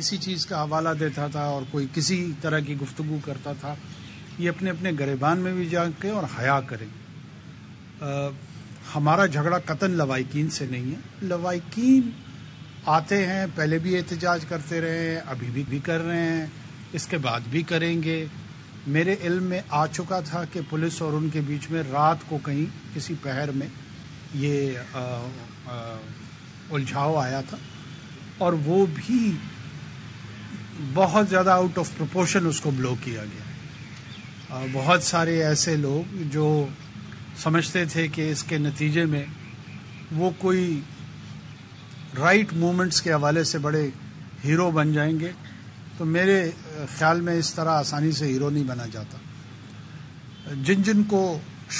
کسی چیز کا حوالہ دیتا تھا اور کوئی کسی طرح کی گفتگو کرتا تھا، یہ اپنے اپنے گریبان میں بھی جا کے اور حیا کریں. ہمارا جھگڑا قطعاً لوائقین سے نہیں ہے. لوائقین آتے ہیں، پہلے بھی احتجاج کرتے رہے ہیں، ابھی بھی کر رہے ہیں، اس کے بعد بھی کریں گے. میرے علم میں آ چکا تھا کہ پولیس اور ان کے بیچ میں رات کو کہیں کسی پہر میں یہ الجھاؤ آیا تھا، اور وہ بھی بہت زیادہ آؤٹ آف پروپورشن اس کو بلو کیا گیا. بہت سارے ایسے لوگ جو سمجھتے تھے کہ اس کے نتیجے میں وہ کوئی رائٹ موومنٹس کے حوالے سے بڑے ہیرو بن جائیں گے، تو میرے خیال میں اس طرح آسانی سے ہیرو نہیں بنا جاتا. جن جن کو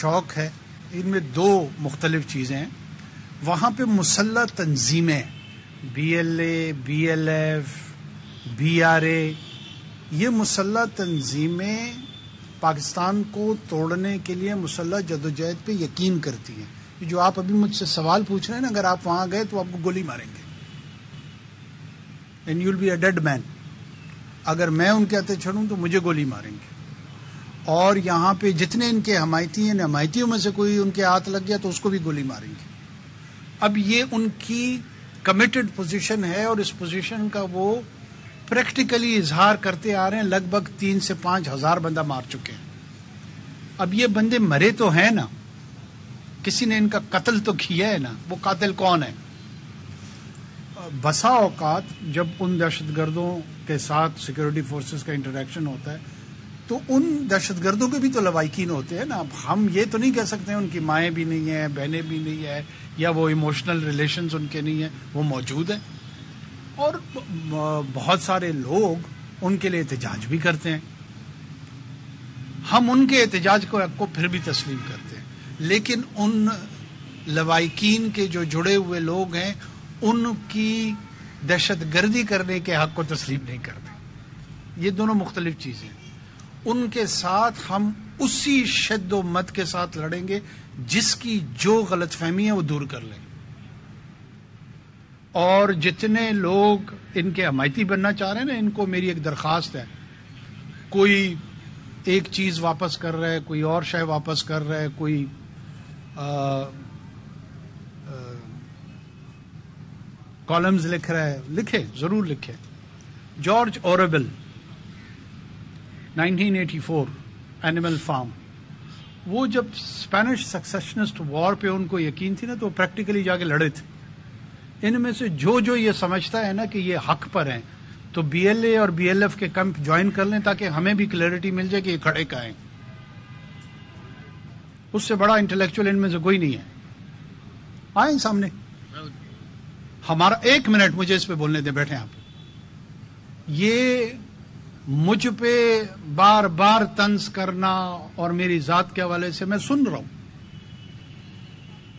شوق ہے، ان میں دو مختلف چیزیں ہیں. وہاں پہ مسلح تنظیمیں، B L A, B L F, B R A, یہ مسلح تنظیمیں پاکستان کو توڑنے کے لیے مسلح جدوجہد پہ یقین کرتی ہیں. جو آپ ابھی مجھ سے سوال پوچھ رہے ہیں نا، اگر آپ وہاں گئے تو آپ کو گولی ماریں گے، and you will be a dead man. اگر میں ان کے ہاتھے چڑھوں تو مجھے گولی ماریں گے. اور یہاں پہ جتنے ان کے حمایتی ہیں، حمایتیوں میں سے کوئی ان کے ہاتھ لگ گیا تو اس کو بھی گولی ماریں گے. اب یہ ان کی کمیٹڈ پوزیشن ہے، اور اس پوزیشن کا وہ پریکٹیکلی اظہار کرتے آ رہے ہیں. لگ بھگ 3 سے 5 ہزار بندہ مار چکے ہیں. اب یہ بندے مرے تو ہیں نا، کسی نے ان کا قتل تو کیا ہے نا. وہ قاتل کون ہے؟ بسا اوقات جب ان دہشت گردوں کے ساتھ سیکورٹی فورسز کا انٹریکشن ہوتا ہے تو ان دہشت گردوں کے بھی تو لوائقین ہوتے ہیں نا. اب ہم یہ تو نہیں کہہ سکتے ان کی مائیں بھی نہیں ہیں، بہنیں بھی نہیں ہیں، یا وہ ایموشنل ریلیشنز ان کے نہیں ہیں. وہ موجود ہیں، اور بہت سارے لوگ ان کے لیے احتجاج بھی کرتے ہیں. ہم ان کے احتجاج کو پھر بھی تسلیم کرتے ہیں، لیکن ان لوائقین کے جو جڑے ہوئے لوگ ہیں ان کی دہشت گردی کرنے کے حق کو تسلیم نہیں کرتے. یہ دونوں مختلف چیزیں ہیں. ان کے ساتھ ہم اسی شد و مت کے ساتھ لڑیں گے جس کی جو غلط فہمی ہے وہ دور کر لیں. اور جتنے لوگ ان کے حمایتی بننا چاہ رہے ہیں نا، ان کو میری ایک درخواست ہے. کوئی ایک چیز واپس کر رہا ہے، کوئی اور شے واپس کر رہا ہے، کوئی کالمز لکھ رہا ہے، لکھے، ضرور لکھے. جارج اورویل 1984 اینیمل فارم، وہ جب اسپینش سکسیشنسٹ وار پہ ان کو یقین تھی نا تو پریکٹیکلی جا کے لڑے تھے. ان میں سے جو یہ سمجھتا ہے نا کہ یہ حق پر ہیں تو بی ایل اے اور بی ایل ایف کے کیمپ جوائن کر لیں تاکہ ہمیں بھی کلیئرٹی مل جائے کہ یہ کھڑے کا ہیں. اس سے بڑا انٹلیکچوئل ان میں سے کوئی نہیں ہے. آئیں سامنے. ہمارا 1 منٹ مجھے اس پہ بولنے دیں، بیٹھیں آپ. یہ مجھ پہ بار بار طنز کرنا اور میری ذات کے حوالے سے میں سن رہا ہوں.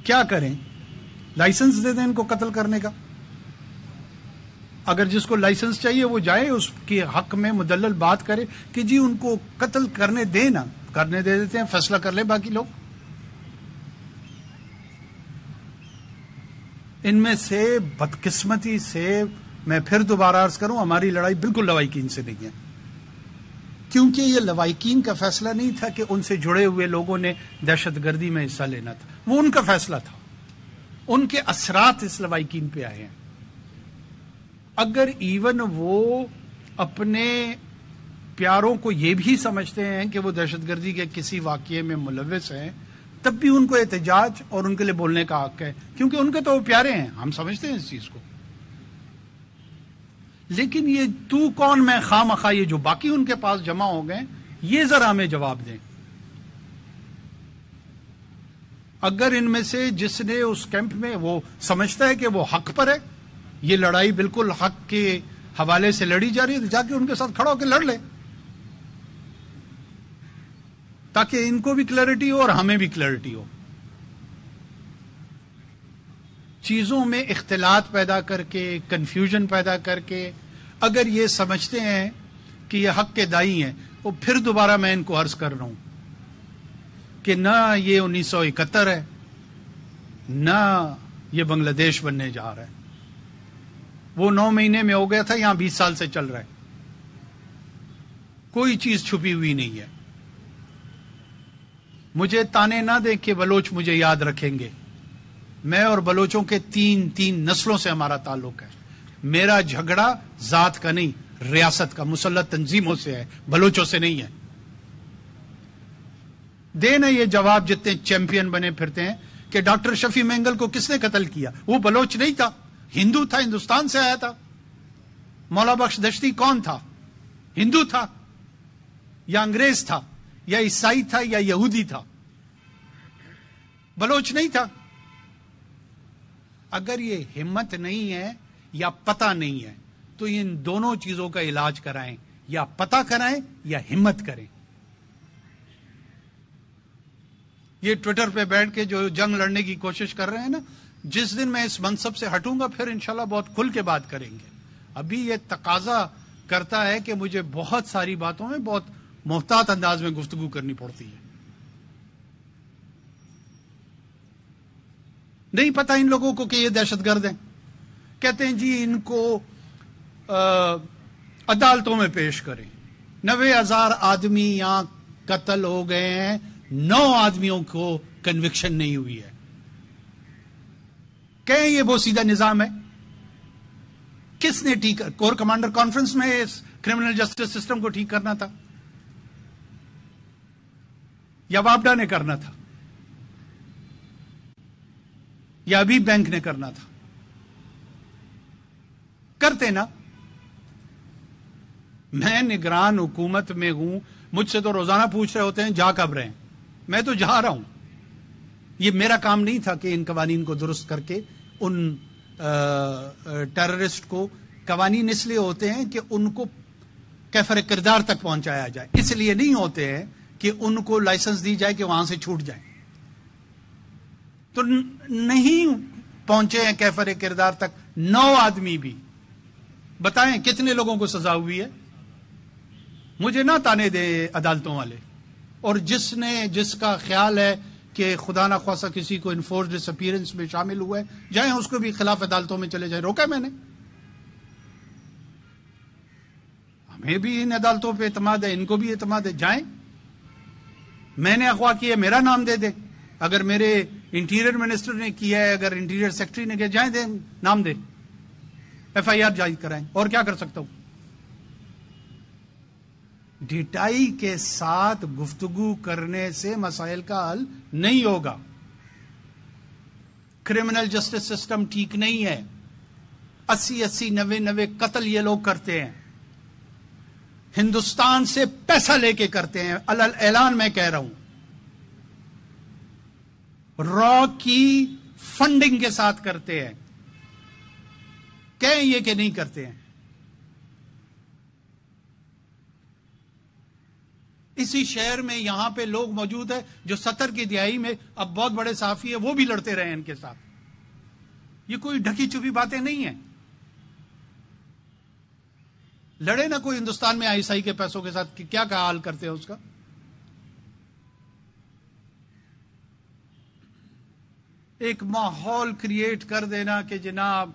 کیا کریں؟ لائسنس دے دیں ان کو قتل کرنے کا. اگر جس کو لائسنس چاہیے وہ جائے، اس کے حق میں مدلل بات کرے کہ جی ان کو قتل کرنے دیں نا. کرنے دے دیتے ہیں، فیصلہ کر لیں باقی لوگ. ان میں سے بدقسمتی سے میں پھر دوبارہ عرض کروں، ہماری لڑائی بالکل لوائقین سے نہیں ہے، کیونکہ یہ لوائقین کا فیصلہ نہیں تھا کہ ان سے جڑے ہوئے لوگوں نے دہشت گردی میں حصہ لینا تھا. وہ ان کا فیصلہ تھا. ان کے اثرات اس لوائقین پہ آئے ہیں. اگر ایون وہ اپنے پیاروں کو یہ بھی سمجھتے ہیں کہ وہ دہشت گردی کے کسی واقعے میں ملوث ہیں، تب بھی ان کو احتجاج اور ان کے لیے بولنے کا حق ہے، کیونکہ ان کے تو وہ پیارے ہیں. ہم سمجھتے ہیں اس چیز کو. لیکن یہ تو کون میں خواہ مخواہ یہ جو باقی ان کے پاس جمع ہو گئے، یہ ذرا ہمیں جواب دیں. اگر ان میں سے جس نے اس کیمپ میں وہ سمجھتا ہے کہ وہ حق پر ہے، یہ لڑائی بالکل حق کے حوالے سے لڑی جا رہی ہے، تو جا کے ان کے ساتھ کھڑا ہو کے لڑ لے، تاکہ ان کو بھی کلیئرٹی ہو اور ہمیں بھی کلیئرٹی ہو. چیزوں میں اختلاط پیدا کر کے، کنفیوژن پیدا کر کے اگر یہ سمجھتے ہیں کہ یہ حق کے دائی ہیں، وہ پھر دوبارہ میں ان کو عرض کر رہا ہوں کہ نہ یہ 1971 ہے، نہ یہ بنگلہ دیش بننے جا رہا ہے. وہ 9 مہینے میں ہو گیا تھا، یہاں 20 سال سے چل رہا ہے. کوئی چیز چھپی ہوئی نہیں ہے. مجھے تانے نہ دیں کہ بلوچ مجھے یاد رکھیں گے. میں اور بلوچوں کے تین نسلوں سے ہمارا تعلق ہے. میرا جھگڑا ذات کا نہیں، ریاست کا، مسلح تنظیموں سے ہے، بلوچوں سے نہیں ہے. دینا یہ جواب جتنے چیمپئن بنے پھرتے ہیں کہ ڈاکٹر شفیع مینگل کو کس نے قتل کیا؟ وہ بلوچ نہیں تھا، ہندو تھا، ہندوستان سے آیا تھا. مولا بخش دشتی کون تھا؟ ہندو تھا یا انگریز تھا یا عیسائی تھا یا یہودی تھا، بلوچ نہیں تھا. اگر یہ ہمت نہیں ہے یا پتہ نہیں ہے تو ان دونوں چیزوں کا علاج کرائیں، یا پتہ کرائیں یا ہمت کریں. یہ ٹویٹر پہ بیٹھ کے جو جنگ لڑنے کی کوشش کر رہے ہیں نا، جس دن میں اس منصب سے ہٹوں گا پھر انشاءاللہ بہت کھل کے بات کریں گے. ابھی یہ تقاضا کرتا ہے کہ مجھے بہت ساری باتوں میں بہت محتاط انداز میں گفتگو کرنی پڑتی ہے. نہیں پتا ان لوگوں کو کہ یہ دہشت گرد ہیں. کہتے ہیں جی ان کو عدالتوں میں پیش کریں. 90,000 آدمی یہاں قتل ہو گئے ہیں، 9 آدمیوں کو کنوکشن نہیں ہوئی ہے. کہیں یہ وہ سیدھا نظام ہے؟ کس نے ٹھیک؟ کور کمانڈر کانفرنس میں اس کرمنل جسٹس سسٹم کو ٹھیک کرنا تھا یا واپڈا نے کرنا تھا یا ابھی بینک نے کرنا تھا؟ کرتے نا. میں نگران حکومت میں ہوں، مجھ سے تو روزانہ پوچھ رہے ہوتے ہیں جا کب رہے ہیں. میں تو جا رہا ہوں. یہ میرا کام نہیں تھا کہ ان قوانین کو درست کر کے ان ٹیررسٹ کو، قوانین اس لیے ہوتے ہیں کہ ان کو کیفر کردار تک پہنچایا جائے، اس لیے نہیں ہوتے ہیں کہ ان کو لائسنس دی جائے کہ وہاں سے چھوٹ جائیں. تو نہیں پہنچے ہیں کیفر کردار تک 9 آدمی بھی. بتائیں کتنے لوگوں کو سزا ہوئی ہے؟ مجھے نہ تانے دے عدالتوں والے. اور جس کا خیال ہے کہ خدا نہ خواصہ کسی کو انفورس ڈس اپیئرنس میں شامل ہوا ہے، جائیں اس کو بھی خلاف عدالتوں میں چلے جائیں. روکا میں نے؟ ہمیں بھی ان عدالتوں پہ اعتماد ہے، ان کو بھی اعتماد ہے. جائیں. میں نے اغوا کیا، میرا نام دے دے. اگر میرے انٹیریئر منسٹر نے کیا ہے، اگر انٹیریئر سیکرٹری نے کیا، جائیں دے نام دے، FIR جاری کرائیں. اور کیا کر سکتا ہوں؟ ڈٹائی کے ساتھ گفتگو کرنے سے مسائل کا حل نہیں ہوگا. کرمنل جسٹس سسٹم ٹھیک نہیں ہے. 80 90 قتل یہ لوگ کرتے ہیں، ہندوستان سے پیسہ لے کے کرتے ہیں. اعلان میں کہہ رہا ہوں، را کی فنڈنگ کے ساتھ کرتے ہیں. کہیں یہ کہ نہیں کرتے ہیں. اسی شہر میں یہاں پہ لوگ موجود ہیں جو 70 کی دہائی میں اب بہت بڑے صحافی ہیں، وہ بھی لڑتے رہے ہیں ان کے ساتھ. یہ کوئی ڈھکی چھپی باتیں نہیں ہیں. لڑے نا کوئی ہندوستان میں ISI کے پیسوں کے ساتھ، کیا حال کرتے ہیں اس کا. ایک ماحول کریٹ کر دینا کہ جناب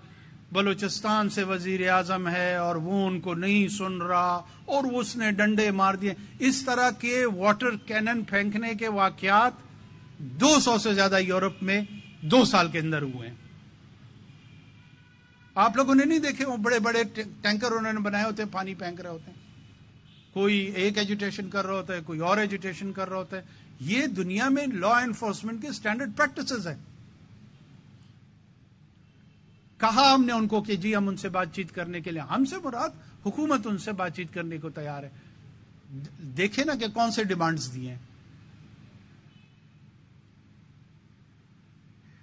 بلوچستان سے وزیر اعظم ہے اور وہ ان کو نہیں سن رہا اور اس نے ڈنڈے مار دیے. اس طرح کے واٹر کینن پھینکنے کے واقعات 200 سے زیادہ یورپ میں 2 سال کے اندر ہوئے ہیں. آپ لوگوں نے نہیں دیکھے؟ وہ بڑے بڑے ٹینکر انہوں نے بنائے ہوتے ہیں، پانی پھینک رہے ہوتے ہیں. کوئی ایک ایجوٹیشن کر رہا ہوتا ہے، کوئی اور ایجوٹیشن کر رہا ہوتا ہے. یہ دنیا میں لا انفورسمنٹ کے اسٹینڈرڈ پریکٹسز ہیں. کہا ہم نے ان کو کہ جی ہم ان سے بات چیت کرنے کے لیے، ہم سے مراد حکومت ان سے بات چیت کرنے کو تیار ہے. دیکھیں نا کہ کون سے ڈیمانڈز دیے ہیں.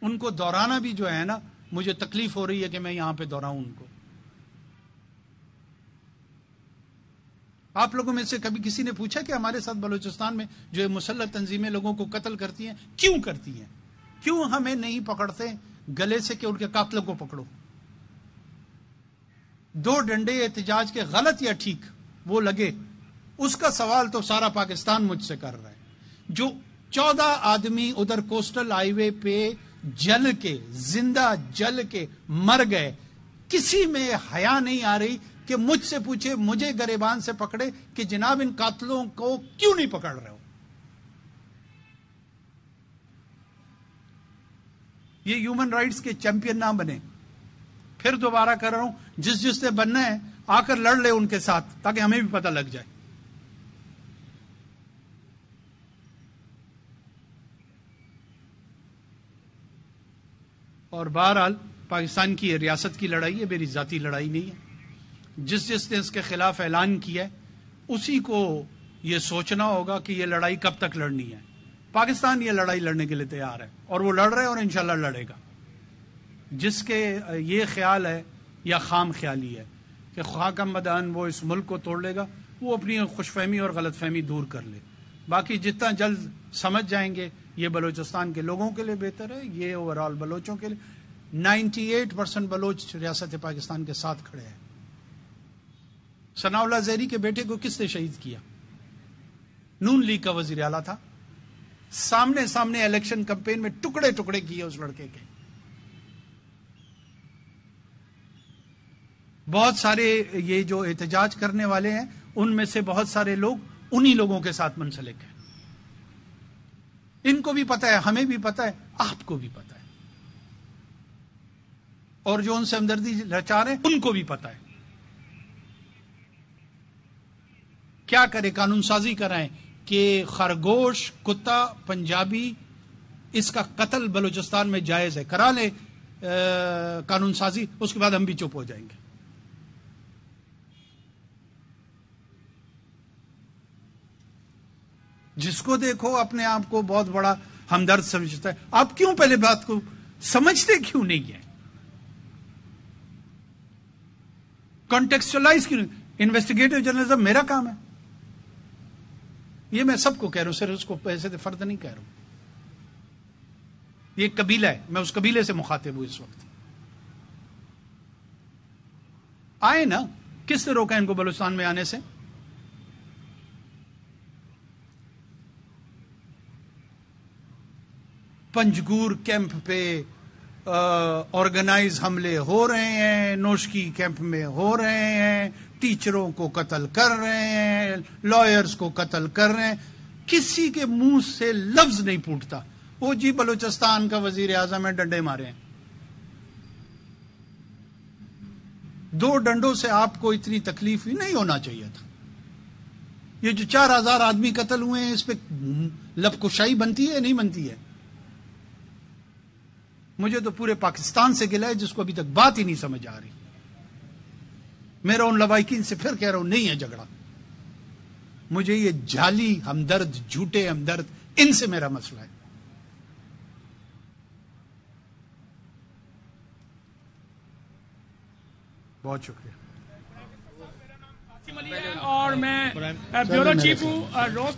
ان کو دوہرانا بھی جو ہے نا، مجھے تکلیف ہو رہی ہے کہ میں یہاں پہ دوہراؤں ان کو. آپ لوگوں میں سے کبھی کسی نے پوچھا کہ ہمارے ساتھ بلوچستان میں جو مسلح تنظیمیں لوگوں کو قتل کرتی ہیں کیوں کرتی ہیں؟ کیوں ہمیں نہیں پکڑتے گلے سے کہ ان کے قاتلوں کو پکڑو؟ 2 ڈنڈے احتجاج کے غلط یا ٹھیک وہ لگے، اس کا سوال تو سارا پاکستان مجھ سے کر رہا ہے. جو 14 آدمی ادھر کوسٹل ہائی وے پہ جل کے، زندہ جل کے مر گئے، کسی میں حیا نہیں آ رہی کہ مجھ سے پوچھے, مجھے گریبان سے پکڑے کہ جناب ان قاتلوں کو کیوں نہیں پکڑ رہے ہو. یہ ہیومن رائٹس کے چیمپئن نہ بنے. پھر دوبارہ کر رہا ہوں, جس نے بننا ہے آ کر لڑ لے ان کے ساتھ, تاکہ ہمیں بھی پتہ لگ جائے. اور بہرحال پاکستان کی یہ ریاست کی لڑائی ہے, میری ذاتی لڑائی نہیں ہے. جس نے اس کے خلاف اعلان کیا ہے اسی کو یہ سوچنا ہوگا کہ یہ لڑائی کب تک لڑنی ہے. پاکستان یہ لڑائی لڑنے کے لیے تیار ہے اور وہ لڑ رہے ہیں اور انشاءاللہ لڑے گا. جس کے یہ خیال ہے یا خام خیالی ہے کہ خاکم مدان وہ اس ملک کو توڑ لے گا, وہ اپنی خوش فہمی اور غلط فہمی دور کر لے. باقی جتنا جلد سمجھ جائیں گے یہ بلوچستان کے لوگوں کے لیے بہتر ہے, یہ اوورال بلوچوں کے لیے. 98% بلوچ ریاست پاکستان کے ساتھ کھڑے ہیں. ثناء اللہ زہری کے بیٹے کو کس نے شہید کیا؟ نون لیگ کا وزیر اعلیٰ تھا. سامنے الیکشن کمپین میں ٹکڑے ٹکڑے کیے اس لڑکے کے. بہت سارے یہ جو احتجاج کرنے والے ہیں ان میں سے بہت سارے لوگ انہی لوگوں کے ساتھ منسلک ہیں. ان کو بھی پتا ہے, ہمیں بھی پتا ہے, آپ کو بھی پتا ہے, اور جو ان سے ہمدردی رچا رہے ہیں ان کو بھی پتا ہے. کیا کرے؟ قانون سازی کرائیں کہ خرگوش, کتا, پنجابی, اس کا قتل بلوچستان میں جائز ہے, کرا لے قانون سازی, اس کے بعد ہم بھی چپ ہو جائیں گے. جس کو دیکھو اپنے آپ کو بہت بڑا ہمدرد سمجھتا ہے. آپ کیوں پہلے بات کو سمجھتے کیوں نہیں ہے؟ کانٹیکسچلائز کیوں نہیں؟ انویسٹیگیٹو جرنلزم میرا کام ہے, یہ میں سب کو کہہ رہا ہوں, صرف اس کو پیسے سے فرد نہیں کہہ رہا ہوں. یہ قبیلہ ہے, میں اس قبیلے سے مخاطب ہوں اس وقت. آئے نا, کس نے روکا ان کو بلوچستان میں آنے سے؟ پنجگور کیمپ پہ آرگنائز حملے ہو رہے ہیں, نوشکی کیمپ میں ہو رہے ہیں, ٹیچروں کو قتل کر رہے ہیں, لائرز کو قتل کر رہے ہیں. کسی کے منہ سے لفظ نہیں پھوٹتا, وہ جی بلوچستان کا وزیر اعظم ہے, ڈنڈے مارے ہیں. 2 ڈنڈوں سے آپ کو اتنی تکلیف ہی نہیں ہونا چاہیے تھا. یہ جو 4000 آدمی قتل ہوئے ہیں, اس پہ لب کشائی بنتی ہے نہیں بنتی ہے؟ مجھے تو پورے پاکستان سے گلہ ہے جس کو ابھی تک بات ہی نہیں سمجھ آ رہی. میرا ان لوائقین سے پھر کہہ رہا ہوں, نہیں ہے جھگڑا. مجھے یہ جعلی ہمدرد, جھوٹے ہمدرد, ان سے میرا مسئلہ ہے. بہت شکریہ. اور میں بیورو چیف ہوں روز.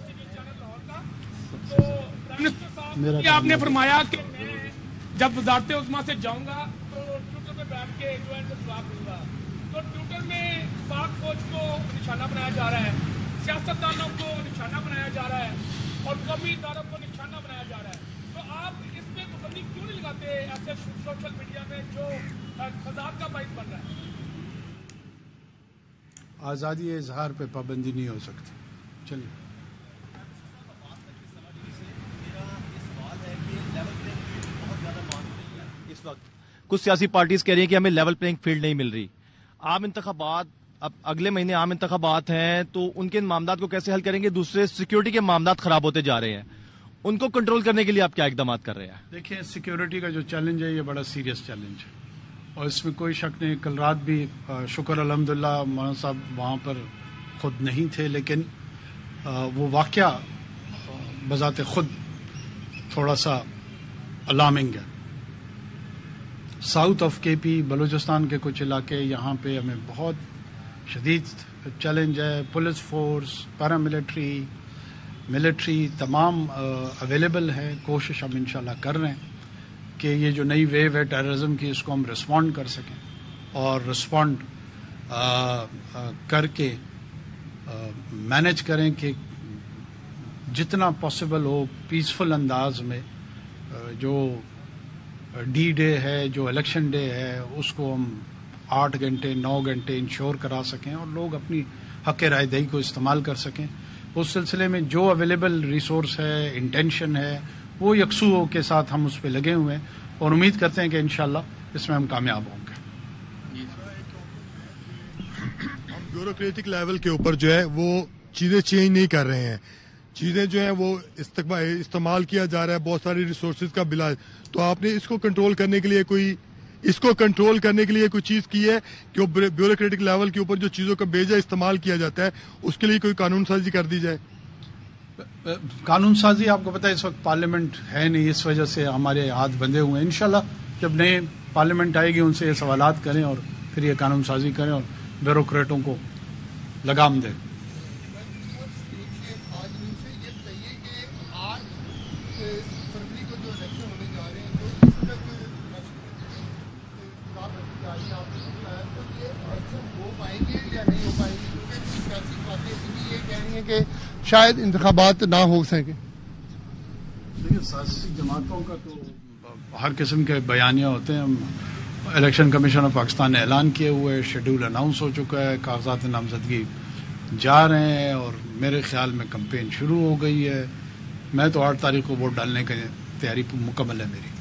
تو آپ نے فرمایا کہ جب وزارت عظمیٰ سے جاؤں گا تو ٹویٹر پہ بیٹھ کے جو ہے جواب دوں گا. تو ٹویٹر میں پاک فوج کو نشانہ بنایا جا رہا ہے, سیاستدانوں کو نشانہ بنایا جا رہا ہے, اور قومی اداروں کو نشانہ بنایا جا رہا ہے. تو آپ اس پہ پابندی کیوں نہیں لگاتے ایسے سوشل میڈیا میں جو فساد کا باعث بن رہا ہے؟ آزادی اظہار پہ پابندی نہیں ہو سکتی. چلیے. اس وقت کچھ سیاسی پارٹیز کہہ رہی ہیں کہ ہمیں لیول پلینگ فیلڈ نہیں مل رہی. عام انتخابات, اب اگلے مہینے عام انتخابات ہیں, تو ان کے معاملات کو کیسے حل کریں گے؟ دوسرے سیکیورٹی کے معاملات خراب ہوتے جا رہے ہیں, ان کو کنٹرول کرنے کے لیے آپ کیا اقدامات کر رہے ہیں؟ دیکھیں, سیکیورٹی کا جو چیلنج ہے یہ بڑا سیریس چیلنج ہے, اور اس میں کوئی شک نہیں. کل رات بھی شکر الحمدللہ مولانا صاحب وہاں پر خود نہیں تھے, لیکن وہ واقعہ بذات خود تھوڑا سا الارمنگ ہے. ساؤتھ آف کے پی, بلوچستان کے کچھ علاقے, یہاں پہ ہمیں بہت شدید چیلنج ہے. پولیس فورس, پیراملٹری, ملٹری تمام اویلیبل ہے. کوشش ہم انشاءاللہ کر رہے ہیں کہ یہ جو نئی ویو ہے ٹیررزم کی, اس کو ہم رسپونڈ کر سکیں, اور رسپونڈ کر کے مینج کریں کہ جتنا پاسبل ہو پیسفل انداز میں جو ڈی ڈے ہے, جو الیکشن ڈے ہے, اس کو ہم 8 گھنٹے 9 گھنٹے انشور کرا سکیں اور لوگ اپنی حق رائے دہی کو استعمال کر سکیں. اس سلسلے میں جو اویلیبل ریسورس ہے، انٹینشن ہے، وہ یکسو کے ساتھ ہم اس پہ لگے ہوئے ہیں اور امید کرتے ہیں کہ انشاءاللہ اس میں ہم کامیاب ہوں گے. ہم بیوروکریٹک لیول کے اوپر جو ہے وہ چیزیں چینج نہیں کر رہے ہیں. چیزیں جو ہیں وہ استعمال کیا جا رہا ہے، بہت ساری ریسورسز کا بلا. تو آپ نے اس کو کنٹرول کرنے کے لیے کوئی چیز کی ہے کہ وہ بیوروکریٹک لیول کے اوپر جو چیزوں کا بیجا استعمال کیا جاتا ہے اس کے لیے کوئی قانون سازی کر دی جائے؟ قانون سازی آپ کو پتہ ہے اس وقت پارلیمنٹ ہے نہیں، اس وجہ سے ہمارے ہاتھ بندھے ہوئے ہیں. انشاءاللہ جب نئے پارلیمنٹ آئے گی ان سے یہ سوالات کریں اور پھر یہ قانون سازی کریں اور بیوروکریٹوں کو لگام دیں. کہ شاید انتخابات نہ ہو سکے. دیکھیے سیاسی جماعتوں کا تو ہر قسم کے بیانیہ ہوتے ہیں. الیکشن کمیشن آف پاکستان نے اعلان کیے ہوئے، شیڈول اناؤنس ہو چکا ہے، کاغذات نامزدگی جا رہے ہیں اور میرے خیال میں کمپین شروع ہو گئی ہے. میں تو 8 تاریخ کو ووٹ ڈالنے کی تیاری مکمل ہے میری.